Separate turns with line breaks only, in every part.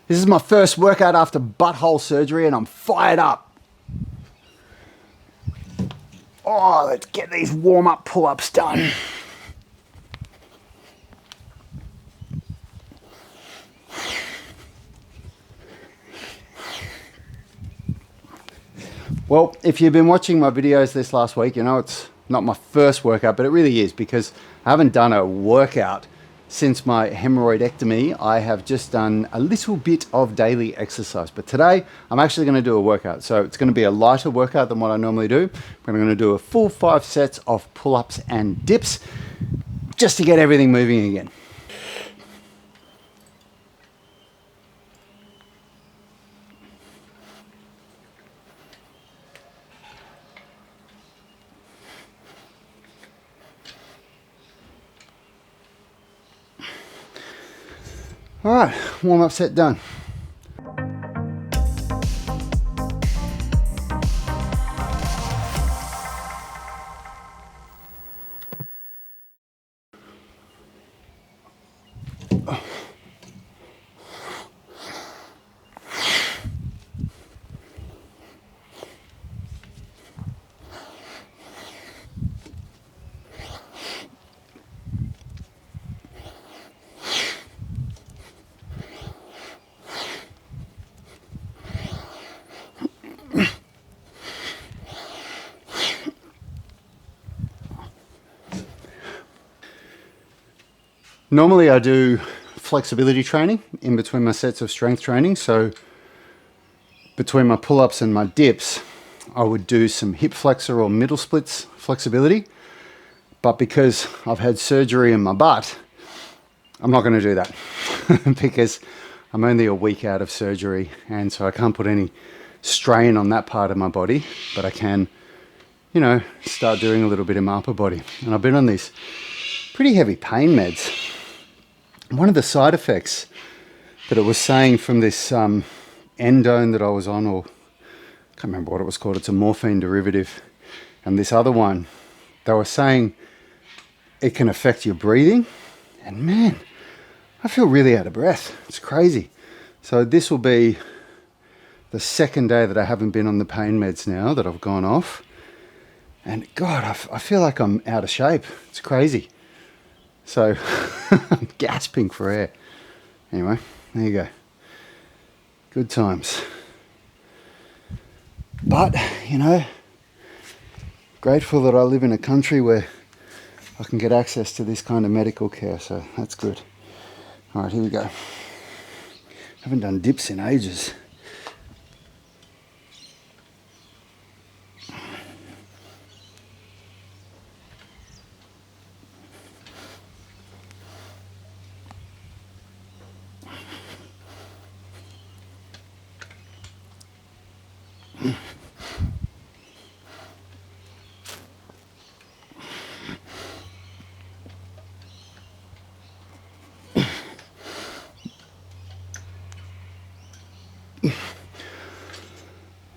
This is my first workout after butthole surgery and I'm fired up. Oh, let's get these warm-up pull-ups done. Well, if you've been watching my videos this last week, you know it's not my first workout, but it really is because I haven't done a workout since my hemorrhoidectomy. I have just done a little bit of daily exercise, but today I'm actually going to do a workout. So it's going to be a lighter workout than what I normally do. I'm going to do a full 5 sets of pull-ups and dips just to get everything moving again. All right, warm-up set done. Normally I do flexibility training in between my sets of strength training. So between my pull-ups and my dips, I would do some hip flexor or middle splits flexibility. But because I've had surgery in my butt, I'm not going to do that because I'm only a week out of surgery. And so I can't put any strain on that part of my body, but I can, you know, start doing a little bit in my upper body. And I've been on these pretty heavy pain meds. One of the side effects that it was saying from this endone that I was on, or I can't remember what it was called, it's a morphine derivative, and this other one, they were saying it can affect your breathing, and man, I feel really out of breath. It's crazy. So this will be the second day that I haven't been on the pain meds now that I've gone off, and God, I feel like I'm out of shape. It's crazy. So I'm gasping for air. Anyway, there you go. Good times. But, you know, grateful that I live in a country where I can get access to this kind of medical care, so that's good. All right, here we go. Haven't done dips in ages.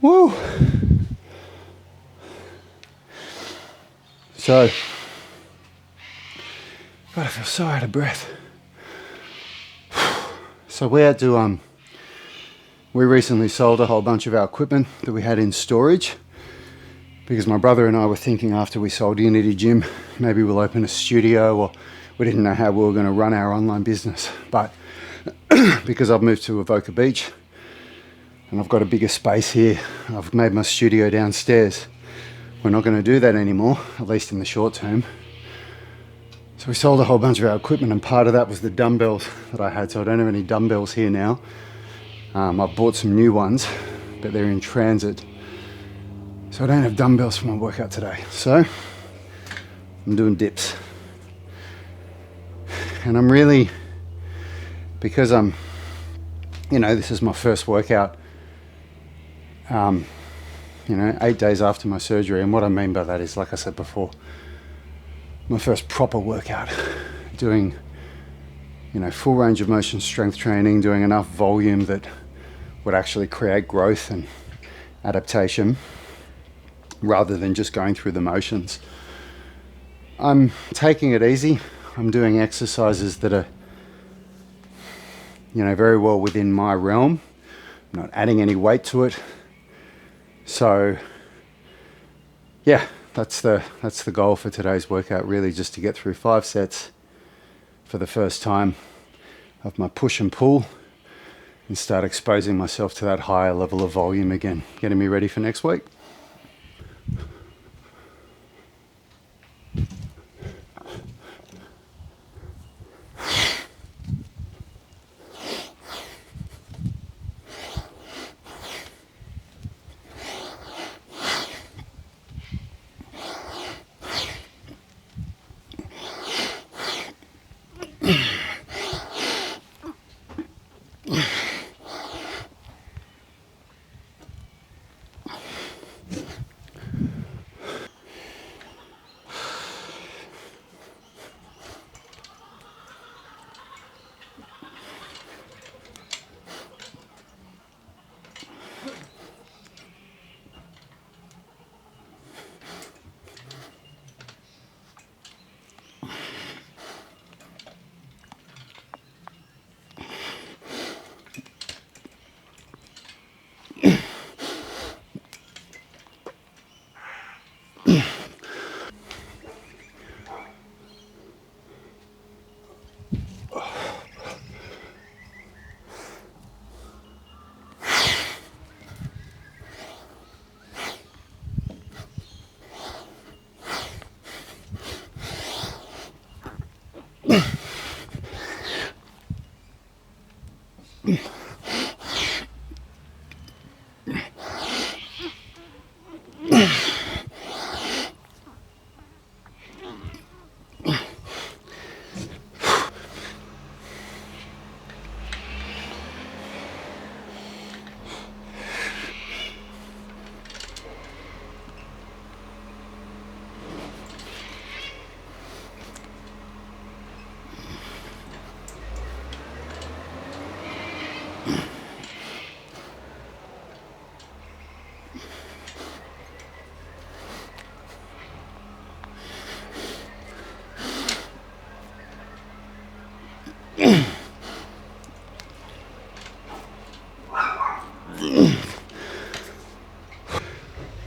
Woo! So, God, I feel so out of breath. So we had to, we recently sold a whole bunch of our equipment that we had in storage because my brother and I were thinking after we sold Unity Gym, maybe we'll open a studio, or we didn't know how we were going to run our online business. But because I've moved to Avoca Beach and I've got a bigger space here, I've made my studio downstairs. We're not going to do that anymore, at least in the short term. So we sold a whole bunch of our equipment, and part of that was the dumbbells that I had. So I don't have any dumbbells here now. I've bought some new ones, but they're in transit. So I don't have dumbbells for my workout today. So I'm doing dips. And I'm really, because I'm, you know, this is my first workout, you know, 8 days after my surgery. And what I mean by that is, like I said before, my first proper workout, doing, you know, full range of motion strength training, doing enough volume that would actually create growth and adaptation rather than just going through the motions. I'm taking it easy. I'm doing exercises that are, you know, very well within my realm. I'm not adding any weight to it. So yeah, that's the goal for today's workout, really, just to get through 5 sets for the first time of my push and pull and start exposing myself to that higher level of volume again, getting me ready for next week.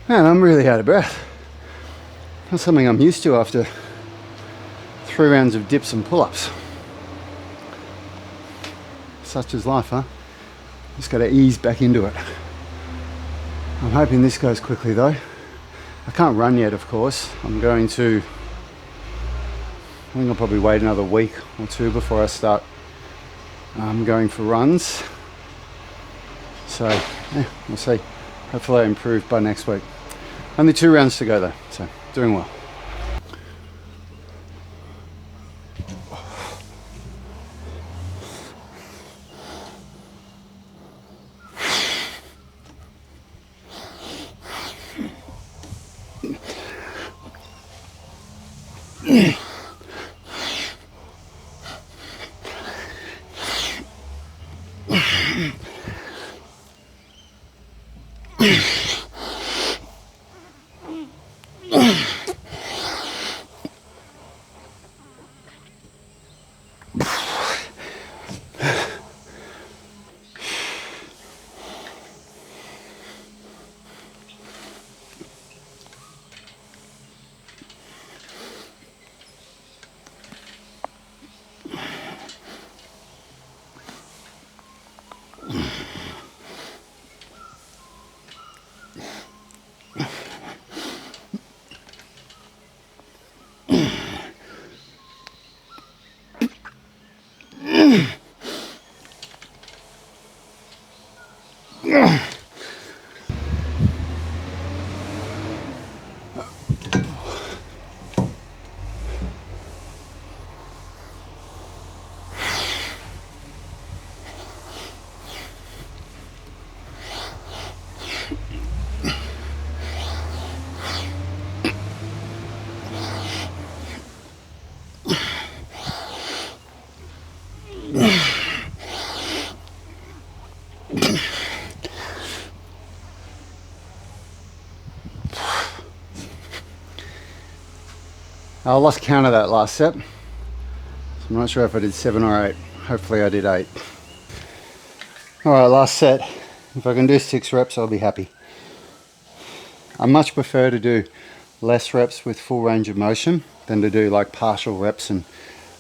Man, I'm really out of breath. That's something I'm used to after 3 rounds of dips and pull-ups. Such is life, huh? Just got to ease back into it. I'm hoping this goes quickly though. I can't run yet, of course. I think I'll probably wait another week or 2 before I start going for runs. So yeah, we'll see. Hopefully I improve by next week. Only 2 rounds to go though, so doing well. I lost count of that last set. So I'm not sure if I did 7 or 8. Hopefully I did 8. All right, last set. If I can do 6 reps, I'll be happy. I much prefer to do less reps with full range of motion than to do like partial reps and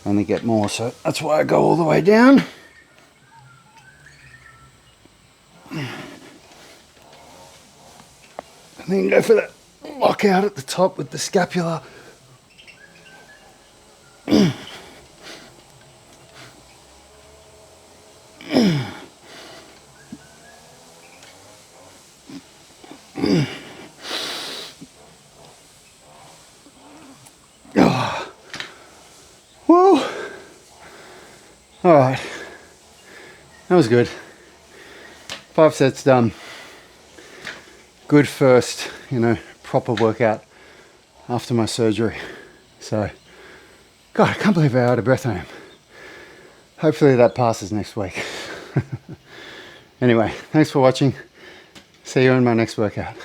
only get more. So that's why I go all the way down. And then go for that lockout at the top with the scapula. Oh. Woo! All right, that was good. 5 sets done. Good first, proper workout after my surgery. So, God, I can't believe how out of breath I am. Hopefully that passes next week. Anyway, thanks for watching. See you in my next workout.